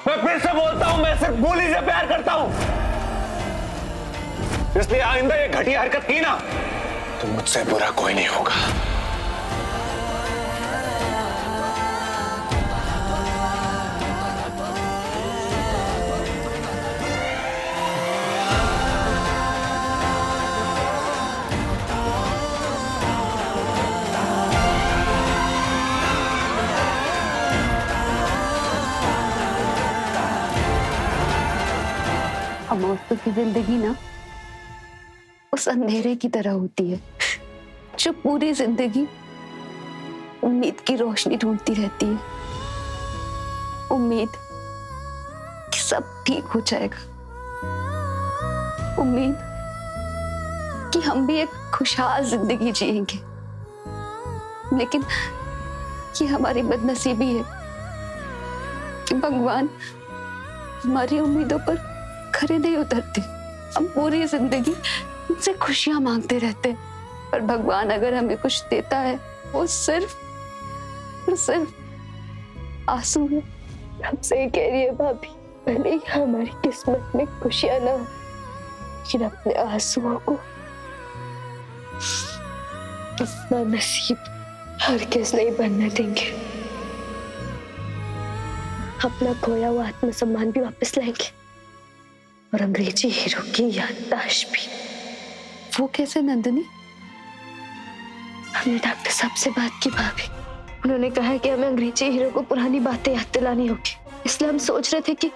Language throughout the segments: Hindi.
मैं फिर से बोलता हूं, मैं सिर्फ भूली से प्यार करता हूं, इसलिए आइंदा ये घटिया हरकत की ना तो मुझसे बुरा कोई नहीं होगा। हम औरतों की जिंदगी ना उस अंधेरे की तरह होती है जो पूरी जिंदगी उम्मीद की रोशनी ढूंढती रहती है। उम्मीद कि सब ठीक हो जाएगा, उम्मीद कि हम भी एक खुशहाल जिंदगी जिएंगे। लेकिन ये हमारी बदनसीबी है कि भगवान हमारी उम्मीदों पर खरे नहीं उतरते। हम पूरी जिंदगी उनसे खुशियां मांगते रहते हैं, पर भगवान अगर हमें कुछ देता है वो सिर्फ और सिर्फ आंसू है। हम सही कह रही है भाभी, भले ही हमारी किस्मत में खुशियां ना हो, लेकिन अपने आंसुओं को अपना नसीब हरगिज़ नहीं बनने देंगे। अपना खोया हुआ आत्मसम्मान भी वापस लाएंगे और अंग्रेजी हीरो की याददाश्त भी। वो कैसे नंदिनी? हमने डॉक्टर साहब से बात की भाभी, उन्होंने कहा है कि हमें अंग्रेजी हीरो को पुरानी बातें याद दिलानी होगी। इसलिए हम सोच रहे थे कि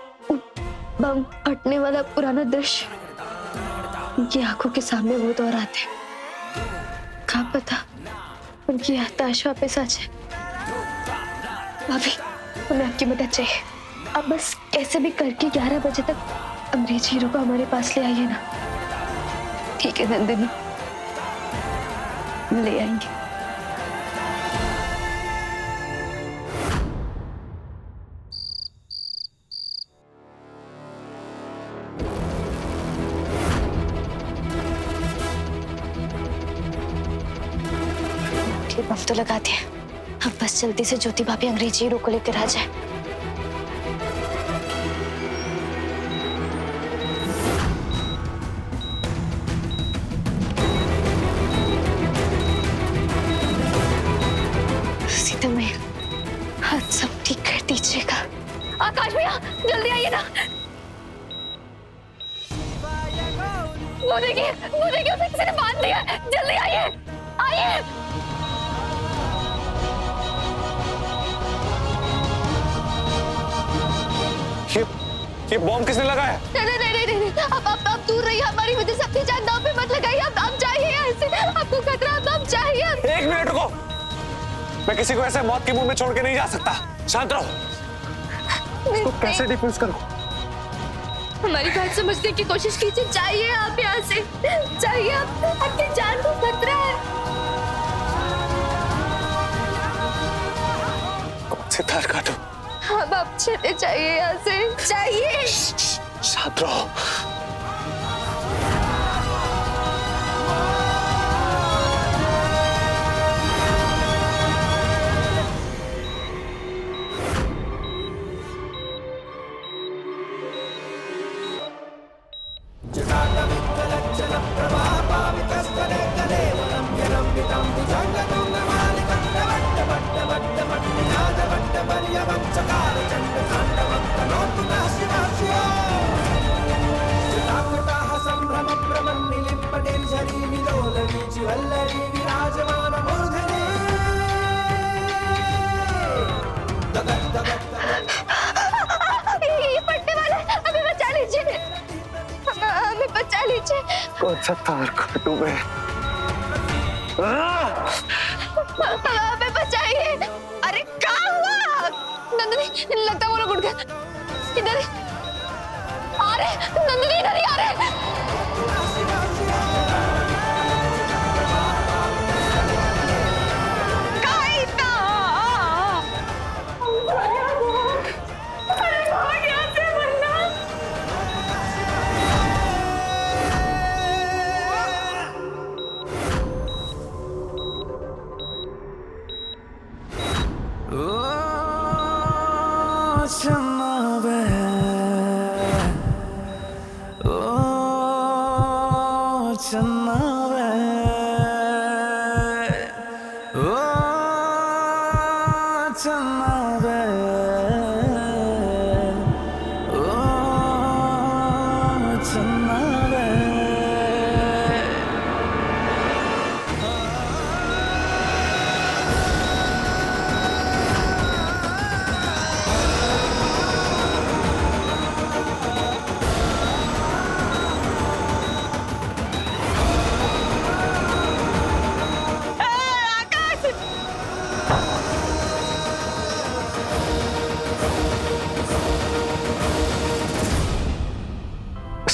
बम फटने वाला पुराना दृश्य उनकी आंखों के सामने वो दोहराते। क्या पता उनकी याददाश्त वापस आ जाए। भाभी हमें आपकी मदद चाहिए। अब बस कैसे भी करके 11 बजे तक अंग्रेजी हीरो को हमारे पास ले आइए ना। ठीक है नंदिनी, ले आएंगे। बम तो लगा दिया, अब बस जल्दी से ज्योति भाभी अंग्रेजी हीरो को लेकर आ जाए। सीता मैया, हाथ सब ठीक कर दीजिएगा। आकाश भैया जल्दी आइए ना। वो देखिए उसे किसी ने बांध दिया। जल्दी आइए आइए। ये बॉम्ब किसने लगाया? नहीं, अब दूर रहिए, हमारी वजह से अपनी जान दांव पे मत लगाइए। आप जाइए यहाँ से, आपको खतरा, आप जाइए। एक मिनट रुको, मैं किसी को ऐसे मौत के मुंह में छोड़ के नहीं जा सकता। शांत रहो। इसको कैसे डिफ्यूज करूं? हमारी बात समझने की कोशिश कीजिए। जाइए आप यहाँ से, जाइए, आपकी जान को खतरा है। कौन से तार काटूं? अब आप चले जाइए यहाँ से, जाइए। शांत रहो। कौन सा तार काटूं मैं? हमें बचाइए। अरे क्या हुआ? नंदिनी लगता है वो लोग उठ गए। इधर आ रहे, नंदिनी इधर ही आ रहे।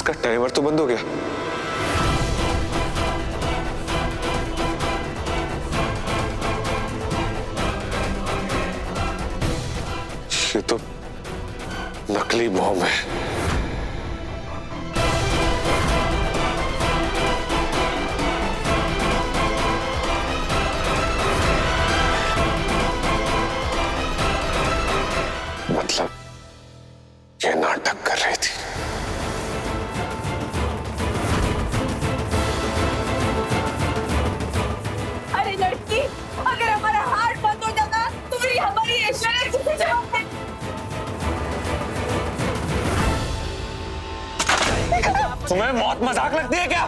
इसका टाइमर तो बंद हो गया। ये तो नकली बॉम्ब है। मतलब ये नाटक कर रही थी। अरे लड़की, अगर हमारा हार्ट बंद हो जाता तो फिर हमारी ऐश्वर्या किसे जवाब दे? तुम्हें मौत मजाक लगती है क्या?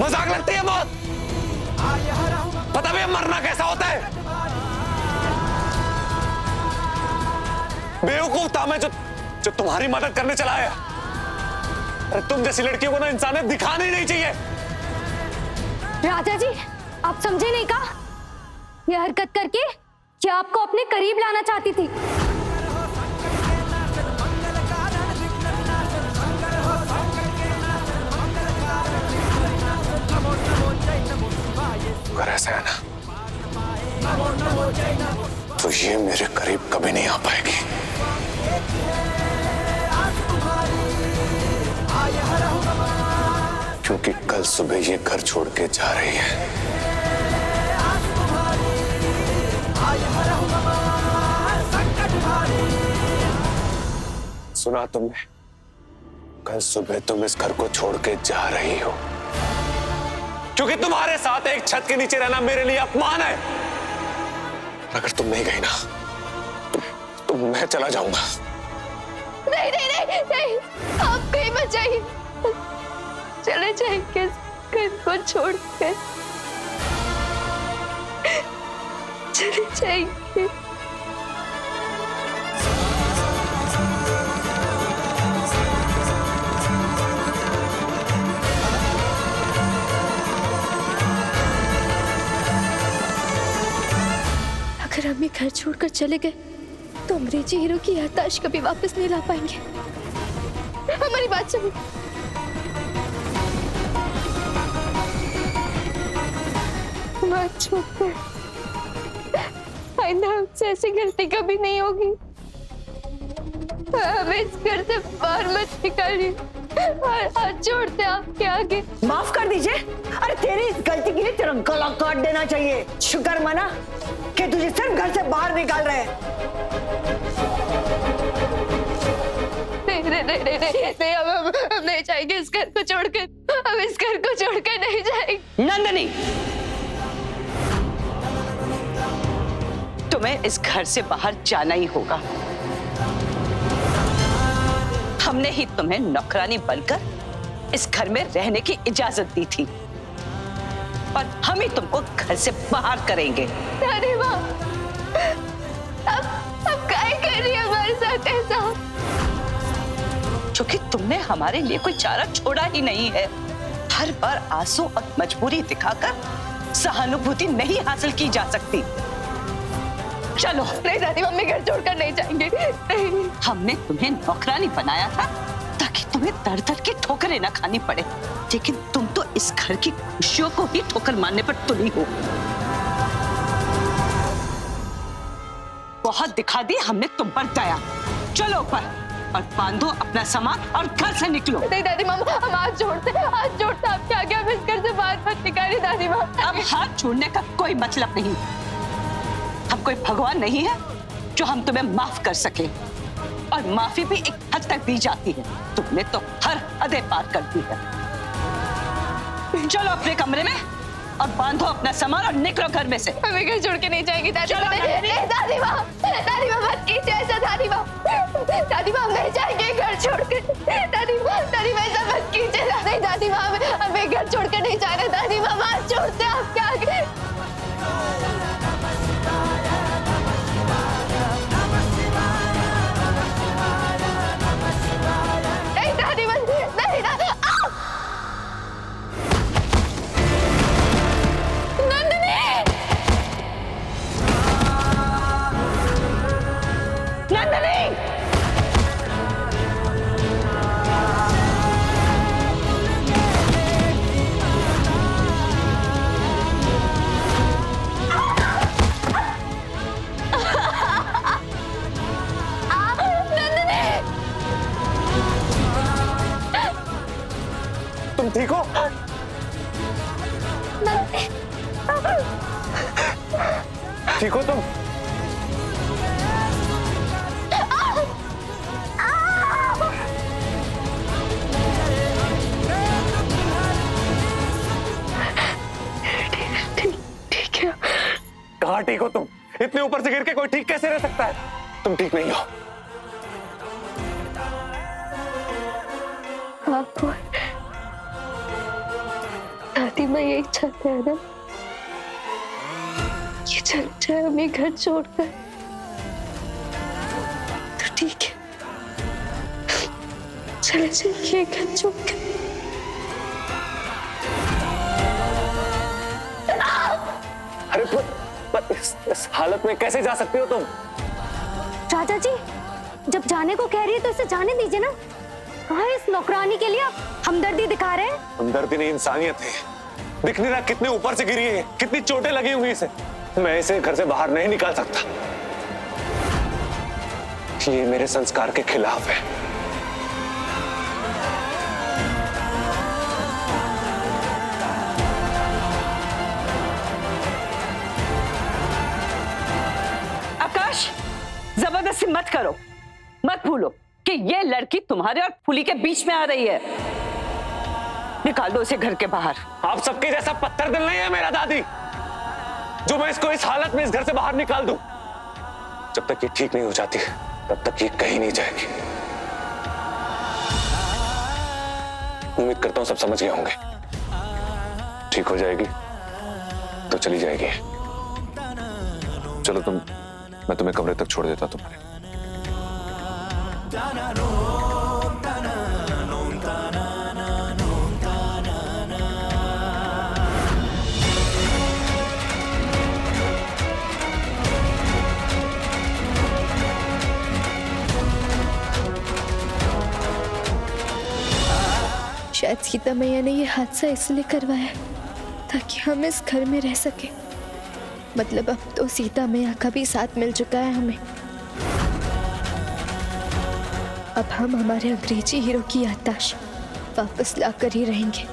मजाक लगती है मौत? पता भी है मरना कैसा होता है? बेवकूफ था मैं जो तुम्हारी मदद करने चला है। अरे तुम जैसी लड़कियों को ना इंसानियत दिखानी नहीं चाहिए। राजा जी, आप समझे नहीं का? यह हरकत करके क्या आपको अपने करीब लाना चाहती थी। अगर ऐसा है ना तो ये मेरे करीब कभी नहीं आ पाएगी। क्योंकि कल सुबह ये घर छोड़ के जा रही है। सुना तुमने? कल सुबह तुम इस घर को छोड़ के जा रही हो क्योंकि तुम्हारे साथ एक छत के नीचे रहना मेरे लिए अपमान है। अगर तुम नहीं गई ना तो मैं चला जाऊंगा। नहीं नहीं नहीं नहीं, आप कहीं मत जाइए। चले जाएंगे घर को छोड़ के, चले जाएंगे। अगर हम ये घर छोड़कर चले गए तो अंग्रेजी हीरो की याददाश्त कभी वापस नहीं ला पाएंगे। हमारी बात सुनो। बात छोड़, आइंदा हमसे ऐसी गलती कभी नहीं होगी। हमें इस घर से बाहर मत निकालिए और हाथ जोड़ते आपके आगे। माफ कर दीजिए। अरे तेरी इस गलती के लिए तेरा गला काट देना चाहिए। शुक्र मना कि तुझे सिर्फ घर से बाहर निकाल रहे हैं। नहीं, हम नहीं जाएंगे इस घर को छोड़कर। हम इस घर को छोड़कर नहीं जाएंगे। नंदनी, तुम्हें इस घर से बाहर जाना ही होगा। हमने ही तुम्हें नौकरानी बनकर इस घर में रहने की इजाजत दी थी और हम ही तुमको घर से बाहर करेंगे। अरे माँ, अब क्या कर रही है हमारे साथ ऐसा? क्योंकि तुमने हमारे लिए कोई चारा छोड़ा ही नहीं है। हर बार आंसू और मजबूरी दिखाकर सहानुभूति नहीं हासिल की जा सकती। चलो। नहीं दादी, मम्मी घर छोड़कर नहीं जाएंगे। नहीं। हमने तुम्हें नौकरानी बनाया था ताकि तुम्हें दर दर की ठोकरें ना खानी पड़े, लेकिन तुम तो इस घर की खुशियों को ही ठोकर मारने पर तुली हो। बहुत दिखा दी हमने तुम पर दया। चलो ऊपर और बांधो अपना सामान और घर से निकलो। नहीं दादी माँ, हम हाथ जोड़ते आपके आगे। हम इस घर से बाहर मत निकालिए दादी माँ। अब हाथ छोड़ने का कोई मतलब नहीं। हम कोई भगवान नहीं है जो हम तुम्हें माफ कर सके, और माफी भी एक हद तक दी जाती है। तुमने तो हर हदें पार कर दी है। चलो अपने कमरे में और बांधो अपना सामान और निकलो घर में से। हमें घर छोड़ के नहीं जाएंगी दादी माँ। नहीं दादी माँ, मत कीजिए ऐसा दादी माँ। दादी माँ, नहीं जाएंगे घर छोड़ के। दादी माँ, ऐसा मत कीजिए। दादी माँ, हमें घर छोड़ के नहीं जा रहे दादी माँ। हाथ छोड़ते आपके आगे। नहीं दादी माँ, नहीं। तुम ठीक हो? ठीक हो तुम? ठीक है। कहाँ ठीक हो तुम? इतने ऊपर से गिर के कोई ठीक कैसे रह सकता है? तुम ठीक नहीं हो। आपको दादी माँ यही चाहते हैं ना, ये चल जाए हमें घर छोड़कर। तो ठीक है, चले जाइए घर छोड़कर। अरे पर इस हालत में कैसे जा सकते हो तुम? चाचा जी, जब जाने को कह रही है तो इसे जाने दीजिए ना। कहाँ इस नौकरानी के लिए आप हमदर्दी दिखा रहे हैं? हमदर्दी नहीं, इंसानियत है। दिख नहीं रहा कितने ऊपर से गिरी है, कितनी चोटें लगी हुई इसे। मैं इसे घर से बाहर नहीं निकाल सकता। ये मेरे संस्कार के खिलाफ है। आकाश, जबरदस्ती मत करो। मत भूलो कि ये लड़की तुम्हारे और फूली के बीच में आ रही है। निकाल दो इसे घर के बाहर। आप सबके जैसा पत्थर दिल नहीं है मेरा दादी, जो मैं इसको इस हालत में इस घर से बाहर निकाल दूं। जब तक ये ठीक नहीं हो जाती तब तक ये कहीं नहीं जाएगी। उम्मीद करता हूं सब समझ गए होंगे। ठीक हो जाएगी तो चली जाएगी। चलो मैं तुम्हें कमरे तक छोड़ देता तुम्हारे। शायद सीता मैया ने ये हादसा इसलिए करवाया ताकि हम इस घर में रह सके। मतलब अब तो सीता मैया का भी साथ मिल चुका है हमें। अब हम हमारे अंग्रेजी हीरो की याददाश्त वापस लाकर ही रहेंगे।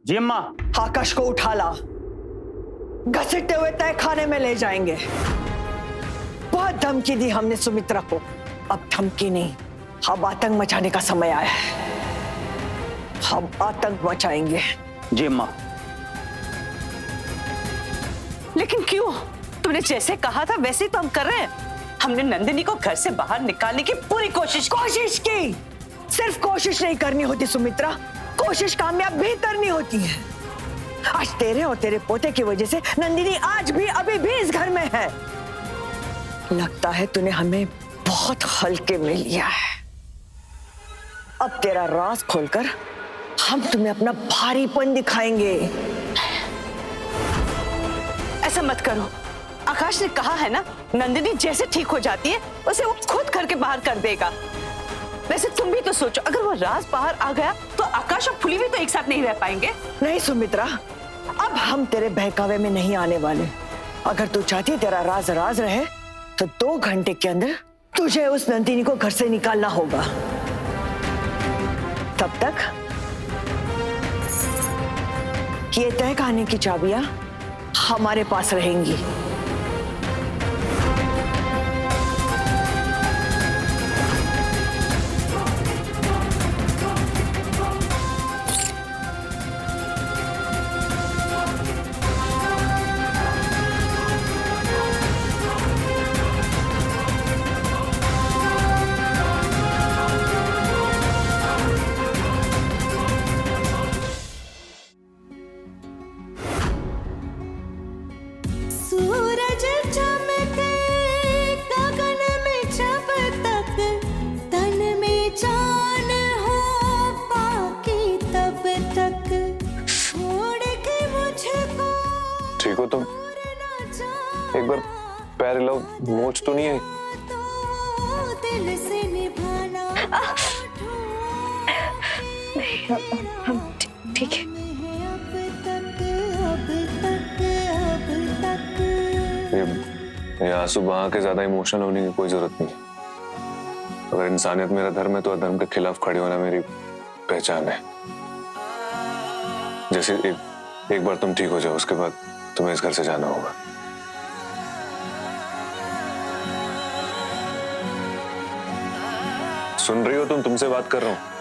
जी अम्मा। आकाश को उठा ला, घसीटते हुए तय खाने में ले जाएंगे। बहुत धमकी दी हमने सुमित्रा को, अब धमकी नहीं, अब आतंक मचाने का समय आया है। हम आतंक मचाएंगे। जी अम्मा। लेकिन क्यों? तुमने जैसे कहा था वैसे ही तो हम कर रहे हैं। हमने नंदिनी को घर से बाहर निकालने की पूरी कोशिश की। सिर्फ कोशिश नहीं करनी होती सुमित्रा, कोशिश कामयाब भी करनी होती है। आज तेरे और तेरे पोते की वजह से नंदिनी आज भी अभी भी इस घर में है। लगता है तूने हमें बहुत हल्के में लिया है। अब तेरा राज खोलकर हम तुम्हें अपना भारीपन दिखाएंगे। ऐसा मत करो। आकाश ने कहा है ना, नंदिनी जैसे ठीक हो जाती है उसे वो खुद घर के बाहर कर देगा। वैसे तुम भी तो सोचो, अगर वो राज बाहर आ गया तो आकाश और फुली भी तो एक साथ नहीं रह पाएंगे। नहीं सुमित्रा, अब हम तेरे बहकावे में नहीं आने वाले। अगर तू चाहती है तेरा राज राज रहे तो 2 घंटे के अंदर तुझे उस नंदिनी को घर से निकालना होगा। तब तक ये तय खाने की चाबियां हमारे पास रहेंगी। सू पैर हिलाओ, मोच तो नहीं है? हम ठीक है। ये आंसू बहा के ज्यादा इमोशनल होने की कोई जरूरत नहीं है। अगर इंसानियत मेरा धर्म है तो अधर्म के खिलाफ खड़े होना मेरी पहचान है। जैसे एक बार तुम ठीक हो जाओ, उसके बाद तुम्हें इस घर से जाना होगा। सुन रही हो तुम? तुमसे बात कर रहा हूं।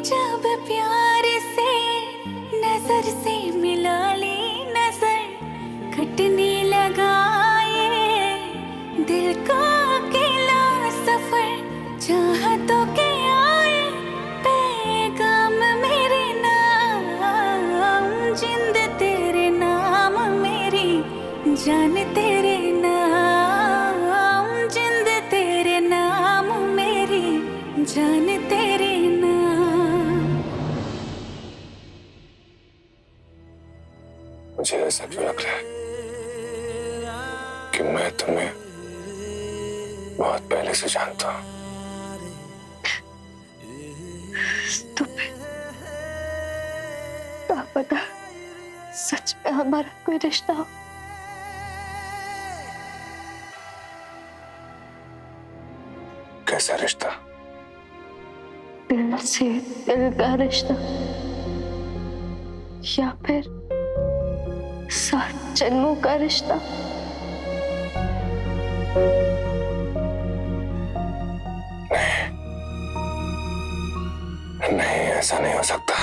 जब प्यार से नजर से मिला ली, नजर कटने लगा ये दिल का अकेला सफर, चाहतों के आए पैगाम मेरे नाम, जिंद तेरे नाम मेरी जान तेरे नाम, जिंद तेरे नाम मेरी जान तेरे नाम। मुझे ऐसा क्यों लग रहा है कि मैं तुम्हें बहुत पहले से जानता हूं। क्या पता सच में हमारा कोई रिश्ता हो। कैसा रिश्ता? दिल से दिल का रिश्ता, या फिर 7 जन्मों का रिश्ता। नहीं, ऐसा नहीं हो सकता।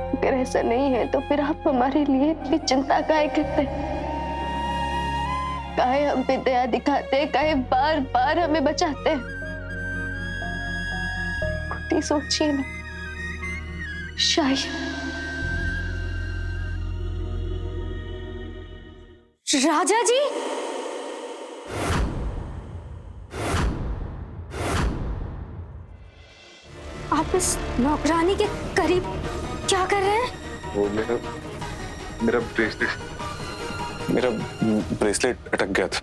अगर ऐसा नहीं है तो फिर आप हमारे लिए इतनी चिंता काहे करते? काहे हम पे दया दिखाते? काहे बार बार हमें बचाते? खुद ही सोचिए ना। शायद राजा जी, आप इस नौकरानी के करीब क्या कर रहे हैं? वो मेरा ब्रेसलेट अटक गया था।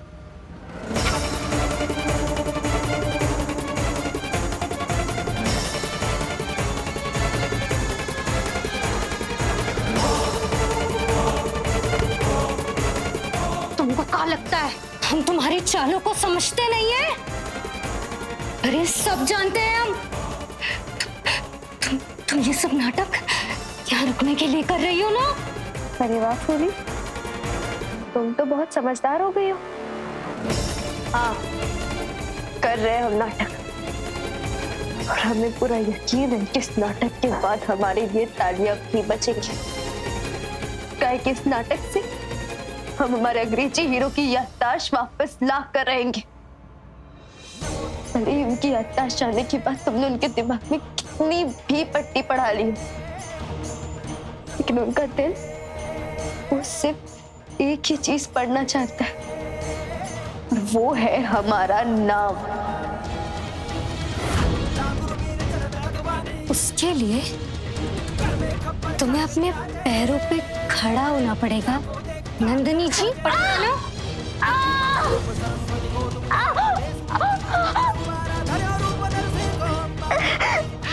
तुमको क्या लगता है हम तुम्हारी चालों को समझते नहीं है? अरे सब जानते हैं हम। तुम ये सब नाटक यहाँ रुकने के लिए कर रही हो ना? अरे वाह फूली, तुम तो बहुत समझदार हो गई हो। हाँ, कर रहे हैं हम नाटक, और हमें पूरा यकीन है कि इस नाटक के बाद हमारे लिए तालियां भी बचेंगी। काहे कि इस नाटक से हम हमारे अंग्रेजी हीरो की याददाश्त वापस ला कर रहेंगे। भले ही उनकी याददाश्त जाने के बाद तुमने उनके दिमाग में कितनी भी पट्टी पढ़ा ली, लेकिन उनका दिल वो सिर्फ एक ही चीज पढ़ना चाहता है, और वो है हमारा नाम। उसके लिए तुम्हें अपने पैरों पे खड़ा होना पड़ेगा। नंदिनी जी, पढ़ा लो।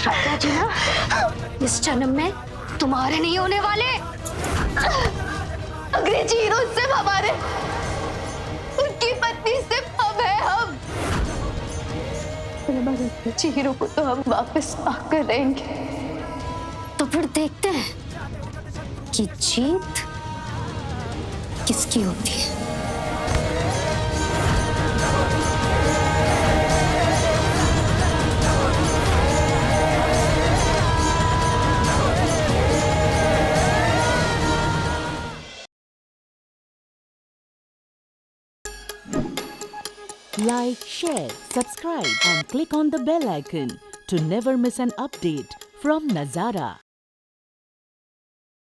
राजा जी ना इस जन्म में तुम्हारे नहीं होने वाले। अंग्रेजी हीरो सिर्फ हमारे, उनकी पत्नी सिर्फ हम है। हम हमारे अंग्रेजी हीरो को तो हम वापस पाकर रहेंगे। तो फिर देखते हैं कि जीत किसकी होती है। Like, share, subscribe and click on the bell icon to never miss an update from Nazara.